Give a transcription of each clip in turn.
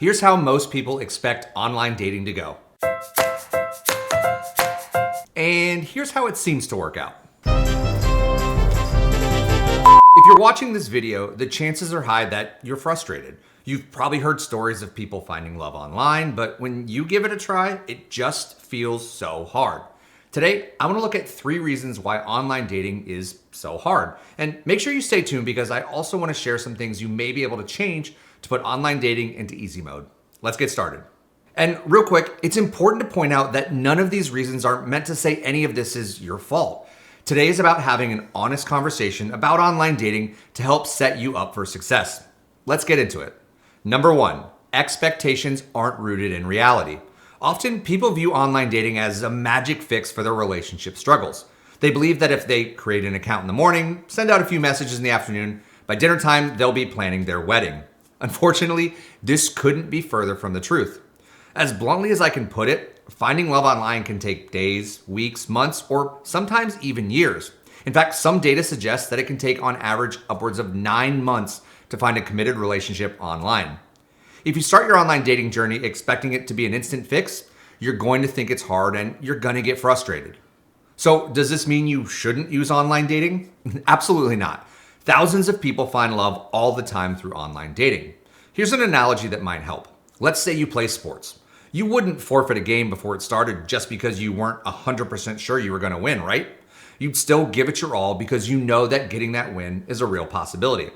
Here's how most people expect online dating to go. And here's how it seems to work out. If you're watching this video, the chances are high that you're frustrated. You've probably heard stories of people finding love online, but when you give it a try, it just feels so hard. Today, I want to look at 3 reasons why online dating is so hard. And make sure you stay tuned because I also want to share some things you may be able to change to put online dating into easy mode. Let's get started. And real quick, it's important to point out that none of these reasons are meant to say any of this is your fault. Today is about having an honest conversation about online dating to help set you up for success. Let's get into it. Number 1, expectations aren't rooted in reality. Often people view online dating as a magic fix for their relationship struggles. They believe that if they create an account in the morning, send out a few messages in the afternoon, by dinner time, they'll be planning their wedding. Unfortunately, this couldn't be further from the truth. As bluntly as I can put it, finding love online can take days, weeks, months, or sometimes even years. In fact, some data suggests that it can take on average upwards of 9 months to find a committed relationship online. If you start your online dating journey expecting it to be an instant fix, you're going to think it's hard and you're going to get frustrated. So does this mean you shouldn't use online dating? Absolutely not. Thousands of people find love all the time through online dating. Here's an analogy that might help. Let's say you play sports. You wouldn't forfeit a game before it started just because you weren't 100% sure you were going to win, right? You'd still give it your all because you know that getting that win is a real possibility.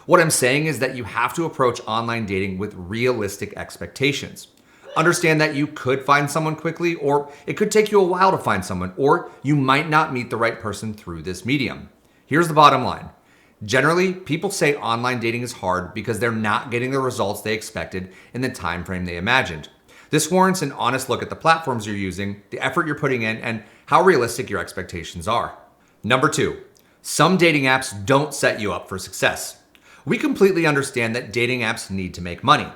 What I'm saying is that you have to approach online dating with realistic expectations. Understand that you could find someone quickly, or it could take you a while to find someone, or you might not meet the right person through this medium. Here's the bottom line. Generally, people say online dating is hard because they're not getting the results they expected in the time frame they imagined. This warrants an honest look at the platforms you're using, the effort you're putting in, and how realistic your expectations are. Number 2, some dating apps don't set you up for success. We completely understand that dating apps need to make money.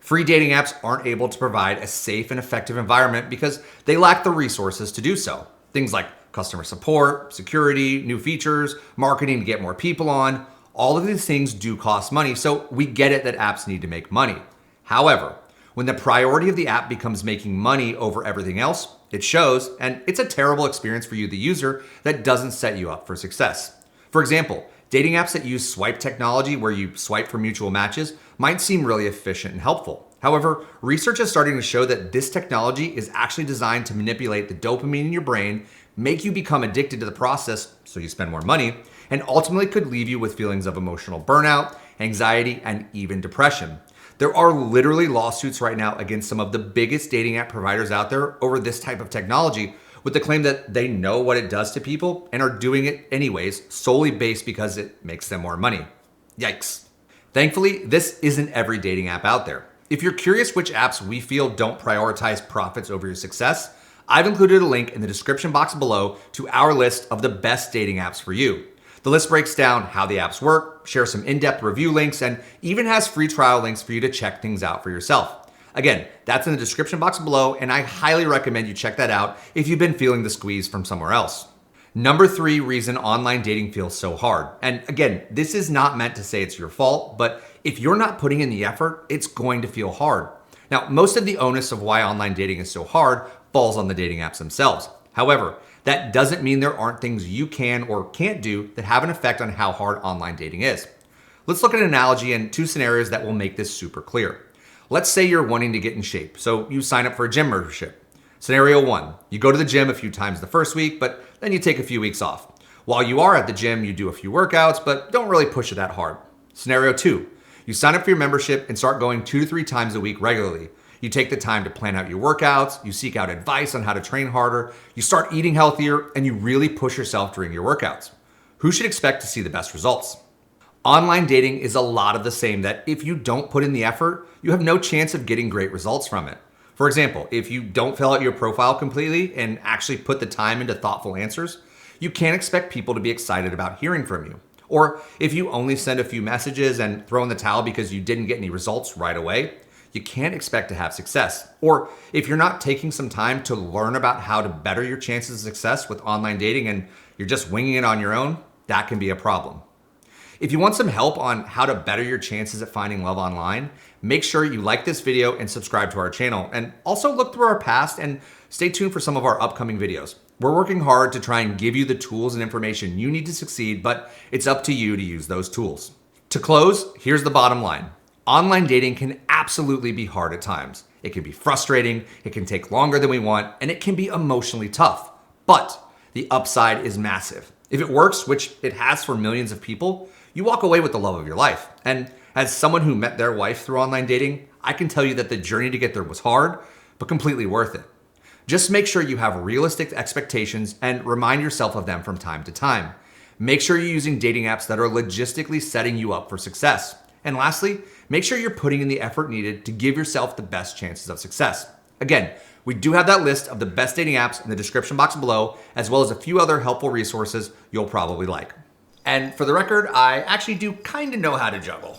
Free dating apps aren't able to provide a safe and effective environment because they lack the resources to do so. Things like customer support, security, new features, marketing to get more people on, all of these things do cost money, so we get it that apps need to make money. However, when the priority of the app becomes making money over everything else, it shows, and it's a terrible experience for you, the user, that doesn't set you up for success. For example, dating apps that use swipe technology where you swipe for mutual matches might seem really efficient and helpful. However, research is starting to show that this technology is actually designed to manipulate the dopamine in your brain, make you become addicted to the process so you spend more money, and ultimately could leave you with feelings of emotional burnout, anxiety, and even depression. There are literally lawsuits right now against some of the biggest dating app providers out there over this type of technology, with the claim that they know what it does to people and are doing it anyways, solely based because it makes them more money. Yikes. Thankfully, this isn't every dating app out there. If you're curious which apps we feel don't prioritize profits over your success, I've included a link in the description box below to our list of the best dating apps for you. The list breaks down how the apps work, shares some in-depth review links, and even has free trial links for you to check things out for yourself. Again, that's in the description box below, and I highly recommend you check that out if you've been feeling the squeeze from somewhere else. Number 3 reason online dating feels so hard. And again, this is not meant to say it's your fault, but if you're not putting in the effort, it's going to feel hard. Now, most of the onus of why online dating is so hard falls on the dating apps themselves. However, that doesn't mean there aren't things you can or can't do that have an effect on how hard online dating is. Let's look at an analogy and 2 scenarios that will make this super clear. Let's say you're wanting to get in shape, so you sign up for a gym membership. Scenario 1, you go to the gym a few times the first week, but then you take a few weeks off. While you are at the gym, you do a few workouts, but don't really push it that hard. Scenario 2, you sign up for your membership and start going 2 to 3 times a week regularly. You take the time to plan out your workouts, you seek out advice on how to train harder, you start eating healthier, and you really push yourself during your workouts. Who should expect to see the best results? Online dating is a lot of the same, that if you don't put in the effort, you have no chance of getting great results from it. For example, if you don't fill out your profile completely and actually put the time into thoughtful answers, you can't expect people to be excited about hearing from you. Or if you only send a few messages and throw in the towel because you didn't get any results right away, you can't expect to have success. Or if you're not taking some time to learn about how to better your chances of success with online dating and you're just winging it on your own, that can be a problem. If you want some help on how to better your chances at finding love online, make sure you like this video and subscribe to our channel. And also look through our past and stay tuned for some of our upcoming videos. We're working hard to try and give you the tools and information you need to succeed, but it's up to you to use those tools. To close, here's the bottom line. Online dating can absolutely be hard at times. It can be frustrating, it can take longer than we want, and it can be emotionally tough. But the upside is massive. If it works, which it has for millions of people, you walk away with the love of your life. And as someone who met their wife through online dating, I can tell you that the journey to get there was hard, but completely worth it. Just make sure you have realistic expectations and remind yourself of them from time to time. Make sure you're using dating apps that are logistically setting you up for success. And lastly, make sure you're putting in the effort needed to give yourself the best chances of success. Again, we do have that list of the best dating apps in the description box below, as well as a few other helpful resources you'll probably like. And for the record, I actually do kind of know how to juggle.